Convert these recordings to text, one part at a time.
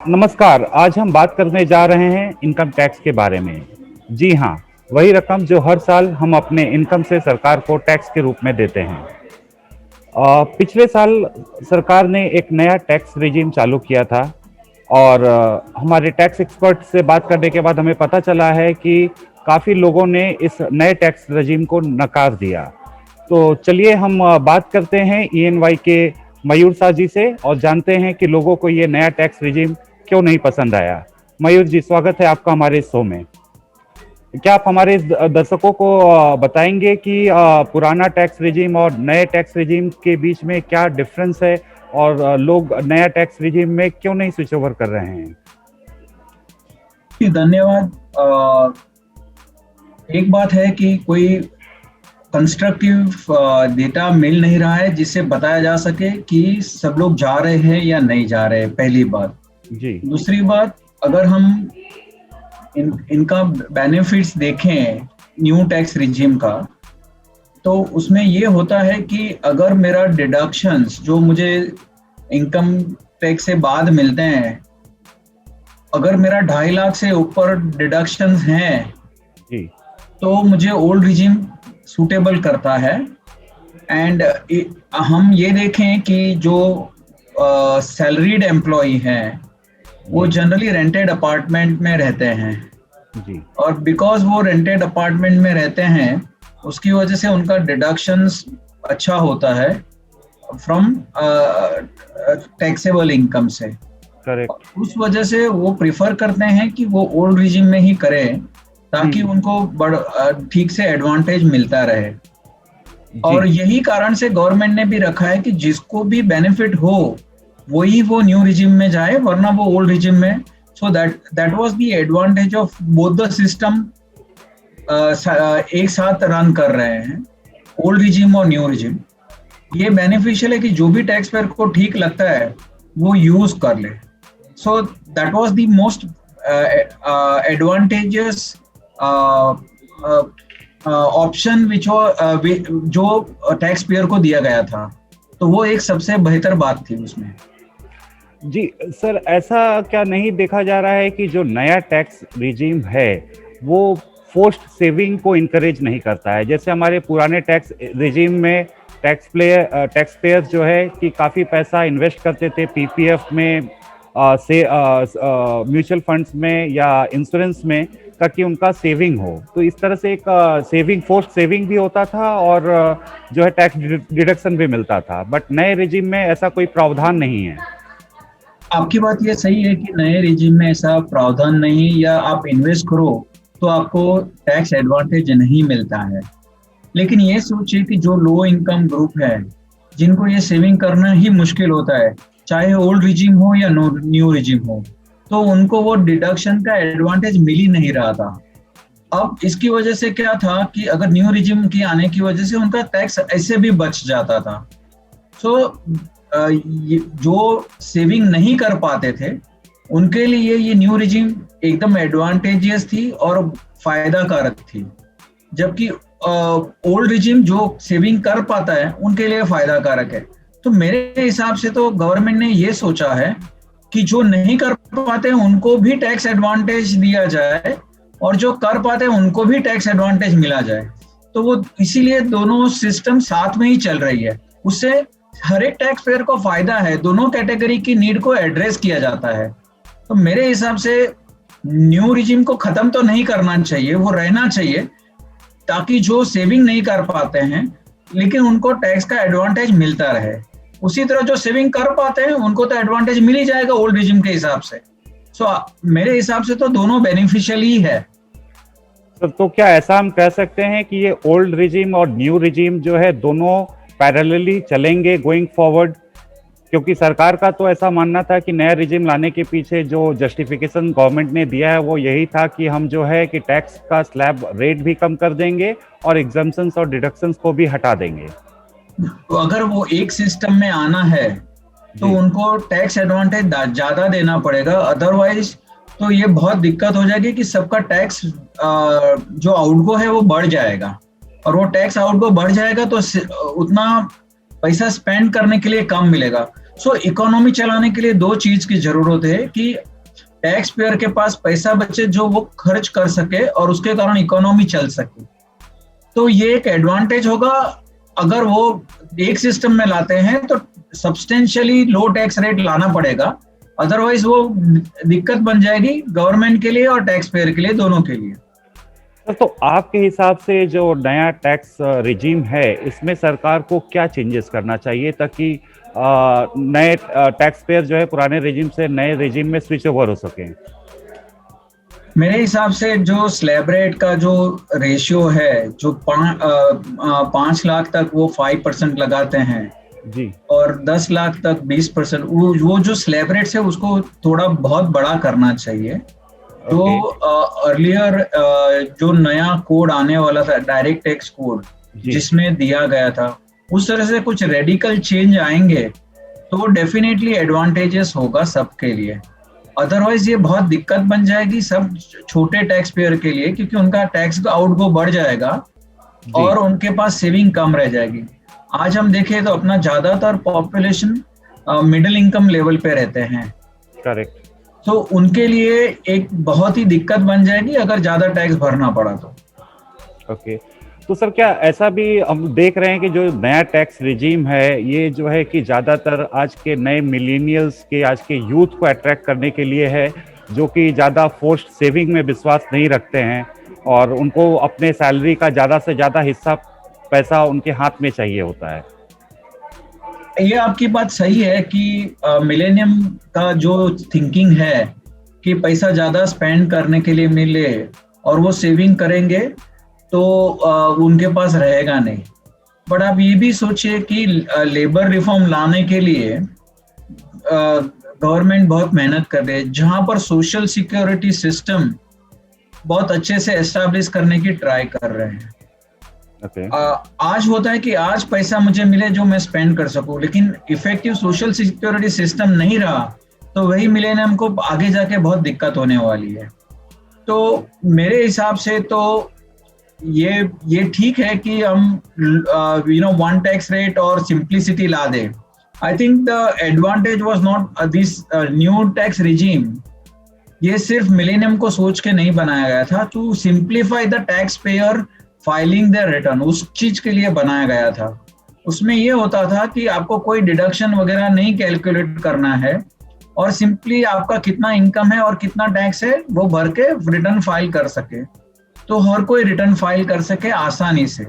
नमस्कार, आज हम बात करने जा रहे हैं इनकम टैक्स के बारे में। जी हाँ, वही रकम जो हर साल हम अपने इनकम से सरकार को टैक्स के रूप में देते हैं। पिछले साल सरकार ने एक नया टैक्स रेजिम चालू किया था और हमारे टैक्स एक्सपर्ट से बात करने के बाद हमें पता चला है कि काफ़ी लोगों ने इस नए टैक्स रेजिम को नकार दिया। तो चलिए हम बात करते हैं ईएनवाई के मयूर शाह जी से और जानते हैं कि लोगों को ये नया टैक्स रेजिम क्यों नहीं पसंद आया। मयूर जी, स्वागत है आपका हमारे इस शो में। क्या आप हमारे दर्शकों को बताएंगे कि पुराना टैक्स रेजिम और नए टैक्स रेजिम के बीच में क्या डिफरेंस है और लोग नया टैक्स रेजिम में क्यों नहीं स्विच ओवर कर रहे हैं? धन्यवाद। एक बात है कि कोई कंस्ट्रक्टिव डेटा मिल नहीं रहा है जिससे बताया जा सके कि सब लोग जा रहे हैं या नहीं जा रहे हैं, पहली बात। जी। दूसरी बात, अगर हम इनका बेनिफिट्स देखें न्यू टैक्स रिजीम का, तो उसमें ये होता है कि अगर मेरा डिडक्शंस जो मुझे इनकम टैक्स से बाद मिलते हैं, अगर मेरा 2.5 लाख से ऊपर डिडक्शंस हैं जी। तो मुझे ओल्ड रिजीम सूटेबल करता है। एंड हम ये देखें कि जो सैलरीड एम्प्लॉय हैं वो जनरली रेंटेड अपार्टमेंट में रहते हैं जी। और बिकॉज वो रेंटेड अपार्टमेंट में रहते हैं उसकी वजह से उनका डिडक्शंस अच्छा होता है फ्रॉम टैक्सेबल इनकम से। करेक्ट। उस वजह से वो प्रिफर करते हैं कि वो ओल्ड रिजीम में ही करें ताकि उनको ठीक से एडवांटेज मिलता रहे। और यही कारण से गवर्नमेंट ने भी रखा है कि जिसको भी बेनिफिट हो वही वो न्यू रिजिम में जाए, वरना वो ओल्ड रिजिम में। So that was the advantage of both the system एक साथ रन कर रहे हैं, ओल्ड रिजिम और न्यू रिजिम। ये बेनिफिशियल है कि जो भी टैक्स पेयर को ठीक लगता है वो यूज कर ले। So that was the most advantages option जो टैक्स पेयर को दिया गया था, तो वो एक सबसे बेहतर बात थी उसमें। जी सर, ऐसा क्या नहीं देखा जा रहा है कि जो नया टैक्स रिजीम है वो फोर्स्ड सेविंग को इनकरेज नहीं करता है? जैसे हमारे पुराने टैक्स रिजीम में टैक्स पेयर जो है कि काफ़ी पैसा इन्वेस्ट करते थे पीपीएफ में, से म्यूचुअल फंड्स में या इंश्योरेंस में, ताकि उनका सेविंग हो। तो इस तरह से एक सेविंग, फोर्स्ड सेविंग भी होता था और जो है टैक्स डिडक्शन भी मिलता था। बट नए रिजीम में ऐसा कोई प्रावधान नहीं है। आपकी बात ये सही है कि नए रिजीम में ऐसा प्रावधान नहीं, या आप इन्वेस्ट करो तो आपको टैक्स एडवांटेज नहीं मिलता है। लेकिन ये सोचिए कि जो लो इनकम ग्रुप है जिनको ये सेविंग करना ही मुश्किल होता है, चाहे ओल्ड रिजीम हो या न्यू रिजीम हो, तो उनको वो डिडक्शन का एडवांटेज मिल ही नहीं रहा था। अब इसकी वजह से क्या था कि अगर न्यू रिजीम की आने की वजह से उनका टैक्स ऐसे भी बच जाता था। सो जो सेविंग नहीं कर पाते थे उनके लिए ये न्यू रिजीम एकदम एडवांटेजियस थी और फायदा कारक थी, जबकि ओल्ड रिजीम जो सेविंग कर पाता है उनके लिए फायदा कारक है। तो मेरे हिसाब से तो गवर्नमेंट ने ये सोचा है कि जो नहीं कर पाते हैं उनको भी टैक्स एडवांटेज दिया जाए और जो कर पाते हैं उनको भी टैक्स एडवांटेज मिला जाए। तो वो इसीलिए दोनों सिस्टम साथ में ही चल रही है, उससे हर एक टैक्स पेयर को फायदा है, दोनों कैटेगरी की नीड को एड्रेस किया जाता है। तो मेरे हिसाब से न्यू रिजीम को खत्म तो नहीं करना चाहिए, वो रहना चाहिए, ताकि जो सेविंग नहीं कर पाते हैं लेकिन उनको टैक्स का एडवांटेज मिलता रहे। उसी तरह जो सेविंग कर पाते हैं उनको तो एडवांटेज मिल ही जाएगा ओल्ड रिजीम के हिसाब से। सो मेरे हिसाब से तो दोनों बेनिफिशियल ही है। तो क्या ऐसा हम कह सकते हैं कि ये ओल्ड रिजीम और न्यू रिजीम जो है दोनों पैरेलली चलेंगे गोइंग फॉरवर्ड? क्योंकि सरकार का तो ऐसा मानना था कि नया रिजीम लाने के पीछे जो जस्टिफिकेशन गवर्नमेंट ने दिया है वो यही था कि हम जो है कि टैक्स का स्लैब रेट भी कम कर देंगे और एग्जम्पशंस और डिडक्शंस को भी हटा देंगे। तो अगर वो एक सिस्टम में आना है तो उनको टैक्स एडवांटेज ज्यादा देना पड़ेगा, अदरवाइज तो ये बहुत दिक्कत हो जाएगी कि सबका टैक्स जो आउटगो है वो बढ़ जाएगा, और वो टैक्स आउटगो बढ़ जाएगा तो उतना पैसा स्पेंड करने के लिए कम मिलेगा। सो इकोनॉमी चलाने के लिए दो चीज की जरूरत है कि टैक्स पेयर के पास पैसा बचे जो वो खर्च कर सके और उसके कारण इकोनॉमी चल सके। तो ये एक एडवांटेज होगा। अगर वो एक सिस्टम में लाते हैं तो सब्सटेंशियली लो टैक्स रेट लाना पड़ेगा, अदरवाइज वो दिक्कत बन जाएगी गवर्नमेंट के लिए और टैक्स पेयर के लिए, दोनों के लिए। तो आपके हिसाब से जो नया टैक्स रिजीम है इसमें सरकार को क्या चेंजेस करना चाहिए ताकि नए टैक्स पेयर जो है पुराने रिजीम से नए रिजीम में स्विच ओवर हो सके? मेरे हिसाब से जो स्लैब रेट का जो रेशियो है, जो 5 लाख तक वो 5% लगाते हैं जी, और 10 लाख तक 20%, वो जो स्लैब रेट है उसको थोड़ा बहुत बड़ा करना चाहिए। तो अर्लियर जो नया कोड आने वाला था, डायरेक्ट टैक्स कोड, जिसमें दिया गया था, उस तरह से कुछ रेडिकल चेंज आएंगे तो डेफिनेटली एडवांटेजेस होगा सबके लिए। अदरवाइज ये बहुत दिक्कत बन जाएगी सब छोटे टैक्स पेयर के लिए, क्योंकि उनका टैक्स आउटगो बढ़ जाएगा और उनके पास सेविंग कम रह जाएगी। आज हम देखें तो अपना ज्यादातर पॉपुलेशन मिडिल इनकम लेवल पे रहते हैं। करेक्ट। तो उनके लिए एक बहुत ही दिक्कत बन जाएगी अगर ज्यादा टैक्स भरना पड़ा तो। ओके, तो सर क्या ऐसा भी हम देख रहे हैं कि जो नया टैक्स रिजीम है ये जो है कि ज़्यादातर आज के नए मिलेनियल्स के, आज के यूथ को अट्रैक्ट करने के लिए है, जो कि ज़्यादा फोर्स्ड सेविंग में विश्वास नहीं रखते हैं और उनको अपने सैलरी का ज़्यादा से ज़्यादा हिस्सा पैसा उनके हाथ में चाहिए होता है? ये आपकी बात सही है कि मिलेनियम का जो थिंकिंग है कि पैसा ज्यादा स्पेंड करने के लिए मिले और वो सेविंग करेंगे तो उनके पास रहेगा नहीं। बट आप ये भी सोचिए कि लेबर रिफॉर्म लाने के लिए गवर्नमेंट बहुत मेहनत कर रही है, जहां पर सोशल सिक्योरिटी सिस्टम बहुत अच्छे से एस्टैब्लिश करने की ट्राई कर रहे हैं। आज होता है कि आज पैसा मुझे मिले जो मैं स्पेंड कर सकूं, लेकिन इफेक्टिव सोशल सिक्योरिटी सिस्टम नहीं रहा तो वही मिलेनियम को आगे जाके बहुत दिक्कत होने वाली है। तो मेरे हिसाब से तो ये ठीक है कि हम वन टैक्स रेट और सिंप्लिसिटी ला दे। I think the advantage was not this new tax regime. ये सिर्फ मिलेनियम को सोच के नहीं बनाया गया था, to simplify the taxpayer filing their return, उस चीज के लिए बनाया गया था। उसमें ये होता था कि आपको कोई डिडक्शन वगैरह नहीं कैलकुलेट करना है और सिंपली आपका कितना इनकम है और कितना टैक्स है वो भर के रिटर्न फाइल कर सके, तो हर कोई रिटर्न फाइल कर सके आसानी से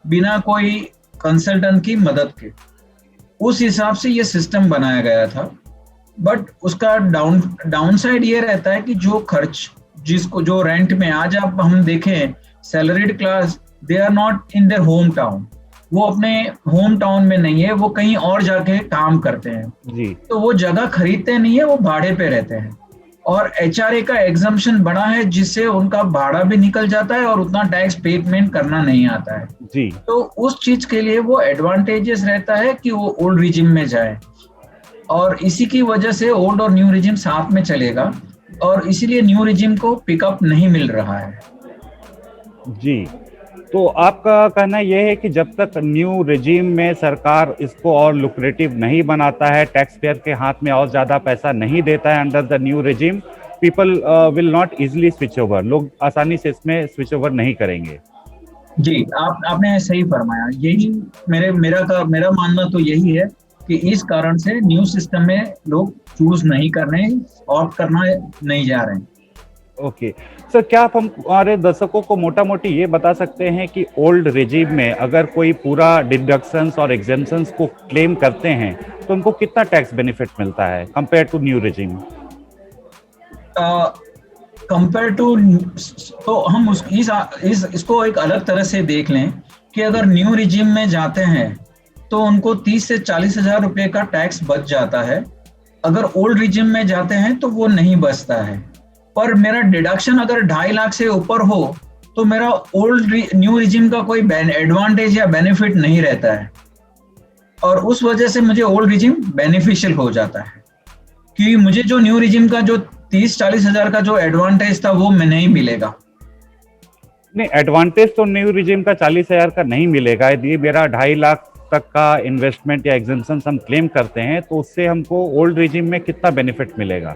बिना कोई कंसल्टेंट की मदद के। उस हिसाब से ये सिस्टम बनाया गया था। बट उसका डाउन साइड ये रहता है कि जो खर्च जिसको जो रेंट में आज आप हम देखें salaried class, they are not in their hometown, वो अपने होम टाउन में नहीं है, वो कहीं और जाके काम करते हैं जी। तो वो जगह खरीदते नहीं है, वो भाड़े पे रहते हैं और एचआरए का एग्जम्पशन बड़ा है जिससे उनका भाड़ा भी निकल जाता है और उतना टैक्स पेमेंट करना नहीं आता है जी। तो उस चीज के लिए वो एडवांटेजेस रहता है कि वो ओल्ड रिजिम में जाए और इसी की वजह से ओल्ड और न्यू रिजिम साथ में चलेगा और इसीलिए न्यू रिजिम को पिकअप नहीं मिल रहा है जी। तो आपका कहना यह है कि जब तक न्यू रिजीम में सरकार इसको और लुक्रेटिव नहीं बनाता है, टैक्स पेयर के हाथ में और ज़्यादा पैसा नहीं देता है under the new regime, people will not easily switch over, लोग आसानी से इसमें स्विच ओवर नहीं करेंगे। जी, आपने सही फरमाया। यही मेरा मानना तो यही है कि इस कारण से न्यू सिस्टम में लोग चूज नहीं कर रहे हैं, ऑप्ट करना नहीं जा रहे हैं। ओके सर, क्या आप हमारे दर्शकों को मोटा मोटी ये बता सकते हैं कि ओल्ड रिजीम में अगर कोई पूरा डिडक्शंस और एग्जेम्पशंस को क्लेम करते हैं तो उनको कितना टैक्स बेनिफिट मिलता है compare to new regime? Compare to, तो हम इसको एक अलग तरह से देख लें कि अगर न्यू रिजीम में जाते हैं तो उनको 30 से 40 हजार रुपए का टैक्स बच जाता है। अगर ओल्ड रिजीम में जाते हैं तो वो नहीं बचता है। पर मेरा डिडक्शन अगर 2.5 लाख से ऊपर हो तो मेरा ओल्ड न्यू रिजीम का कोई एडवांटेज या बेनिफिट नहीं रहता है और उस वजह से मुझे ओल्ड रिजीम बेनिफिशियल हो जाता है, क्योंकि मुझे जो न्यू रिजीम का जो 30-40 हजार का जो एडवांटेज था वो मैं नहीं मिलेगा। नहीं, एडवांटेज तो न्यू रिजीम का 40 हजार का नहीं मिलेगा। ये मेरा 2.5 लाख तक का इन्वेस्टमेंट या एग्जेम्पशन हम क्लेम करते हैं, तो उससे हमको ओल्ड रिजिम में कितना बेनिफिट मिलेगा?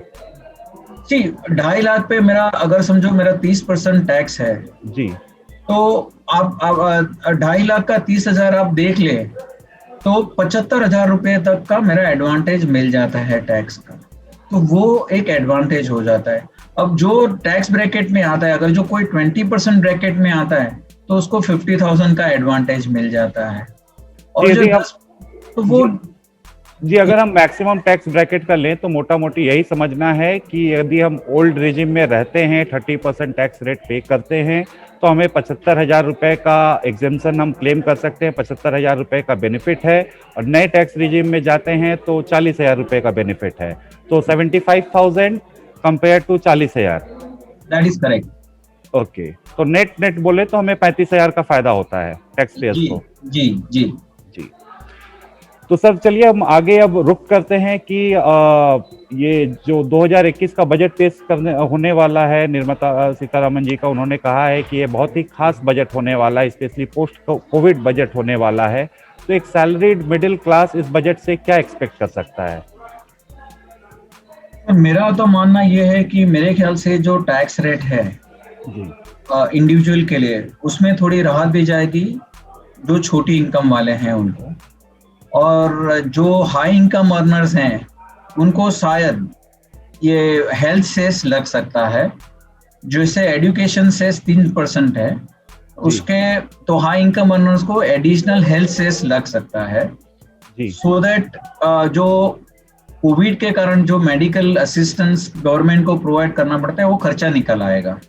जी, 2.5 लाख पे मेरा, अगर समझो मेरा 30% टैक्स है, जी तो आप 2.5 लाख का 30,000 आप देख ले, तो 75,000 रुपए तक का मेरा एडवांटेज मिल जाता है टैक्स का। तो वो एक एडवांटेज हो जाता है। अब जो टैक्स ब्रैकेट में आता है, अगर जो कोई 20% ब्रैकेट में आता है, तो उसको 50,000 का एडवांटेज मिल जाता है। और जो यदि हम 10, तो वो जी अगर हम मैक्सिमम टैक्स ब्रैकेट का लें तो मोटा मोटी यही समझना है कि यदि हम ओल्ड रिजिम में रहते हैं, 30% टैक्स रेट पे करते हैं, तो हमें 75,000 रुपये का एग्जेम्पशन हम क्लेम कर सकते हैं, 75,000 रुपये का बेनिफिट है। और नए टैक्स रिजिम में जाते हैं तो 40,000 रुपये का बेनिफिट है। तो 75,000 compare to 40,000। That is correct. Okay, तो नेट नेट बोले तो हमें 35,000 का फायदा होता है टैक्स पेयर्स जी को। जी जी। जी, तो सर चलिए हम आगे अब रुक करते हैं कि ये जो 2021 का बजट पेश करने होने वाला है निर्मला सीतारमण जी का, उन्होंने कहा है कि ये बहुत ही खास बजट होने वाला है, स्पेशली पोस्ट कोविड बजट होने वाला है। तो एक सैलरीड मिडिल क्लास इस बजट से क्या एक्सपेक्ट कर सकता है? मेरा तो मानना ये है कि मेरे ख्याल से जो टैक्स रेट है जी इंडिविजुअल के लिए, उसमें थोड़ी राहत दी जाएगी जो छोटी इनकम वाले हैं उनको। और जो हाई इनकम अर्नर्स हैं उनको शायद ये हेल्थ सेस लग सकता है, जैसे एजुकेशन सेस 3% है उसके, तो हाई इनकम अर्नर्स को एडिशनल हेल्थ सेस लग सकता है, जी सो दैट जो कोविड के कारण जो मेडिकल असिस्टेंस गवर्नमेंट को प्रोवाइड करना पड़ता है वो खर्चा निकल आएगा।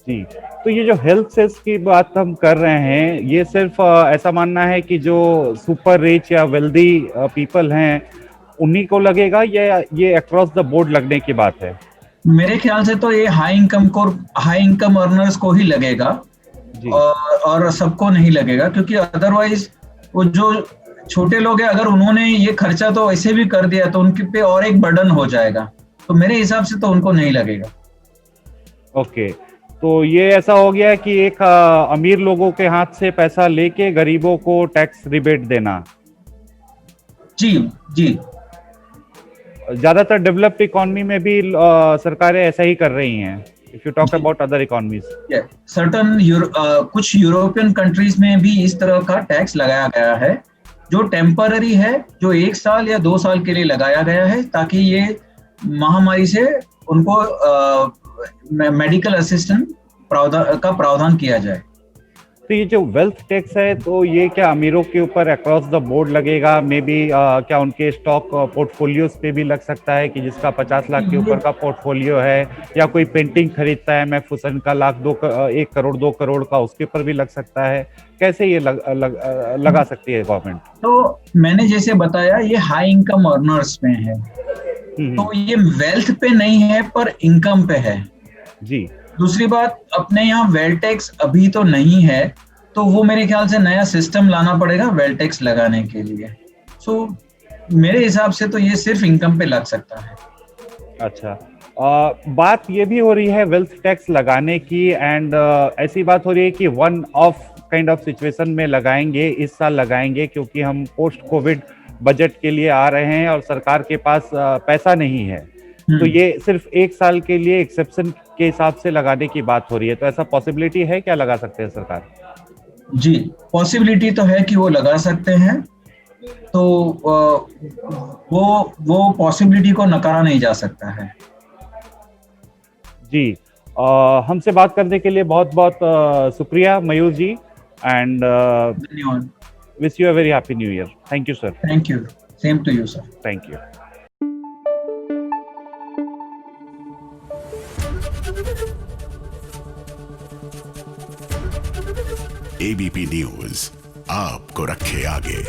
जी। तो ये जो हेल्थ सेस की बात हम कर रहे हैं, ये सिर्फ ऐसा मानना है कि जो सुपर रिच या वेल्दी पीपल हैं उन्हीं को लगेगा, या ये अक्रॉस द बोर्ड लगने की बात है? मेरे ख्याल से तो ये हाई इनकम अर्नर्स को ही लगेगा, जी और सबको नहीं लगेगा, क्योंकि अदरवाइज वो जो छोटे लोग हैं, अगर उन्होंने ये खर्चा तो ऐसे भी कर दिया तो उनके पे और एक बर्डन हो जाएगा। तो मेरे हिसाब से तो उनको नहीं लगेगा। ओके, तो ये ऐसा हो गया कि एक अमीर लोगों के हाथ से पैसा लेके गरीबों को टैक्स रिबेट देना। जी जी। ज्यादातर डेवलप्ड इकोनॉमी में भी सरकारें ऐसा ही कर रही हैं, if you talk about other economies. Certain कुछ यूरोपियन कंट्रीज में भी इस तरह का टैक्स लगाया गया है, जो टेम्पररी है, जो 1 साल या 2 साल के लिए लगाया गया है, ताकि ये महामारी से उनको मेडिकल असिस्टेंट का प्रावधान किया जाए। तो ये जो वेल्थ टैक्स है, तो ये क्या अमीरों के ऊपर अक्रॉस द बोर्ड लगेगा? मे बी क्या उनके स्टॉक पोर्टफोलियोज पे भी लग सकता है कि जिसका 50 लाख के ऊपर का पोर्टफोलियो है, या कोई पेंटिंग खरीदता है मैग्फूसन का 1 करोड़ 2 करोड़ का, उसके ऊपर भी लग सकता है? कैसे ये लगा सकती है गवर्नमेंट? तो मैंने जैसे बताया, ये हाई इनकम अर्नर्स में है, तो ये वेल्थ पे नहीं है पर इनकम पे है। जी। दूसरी बात, अपने यहाँ वेल्थ टैक्स अभी तो नहीं है, तो वो मेरे ख्याल से नया सिस्टम लाना पड़ेगा वेल्थ टैक्स लगाने के लिए। सो मेरे हिसाब से तो ये सिर्फ इनकम पे लग सकता है। अच्छा, बात ये भी हो रही है वेल्थ टैक्स लगाने की, एंड ऐसी बात हो रही है कि one of kind of situation में लगाएंगे, इस साल लगाएंगे, क्योंकि हम पोस्ट कोविड बजट के लिए आ रहे हैं और सरकार के पास पैसा नहीं है। तो ये सिर्फ 1 साल के लिए एक्सेप्शन के हिसाब से लगाने की बात हो रही है। तो ऐसा पॉसिबिलिटी है, क्या लगा सकते हैं सरकार? जी, पॉसिबिलिटी तो है कि वो लगा सकते हैं। तो वो पॉसिबिलिटी को नकारा नहीं जा सकता है। जी, हमसे बात करने के लिए बहुत बहुत शुक्रिया मयूर जी, एंड धन्यवाद। Wish you a very happy New Year. Thank you sir. Thank you, same to you sir. Thank you. ABP News आपको रखे आगे।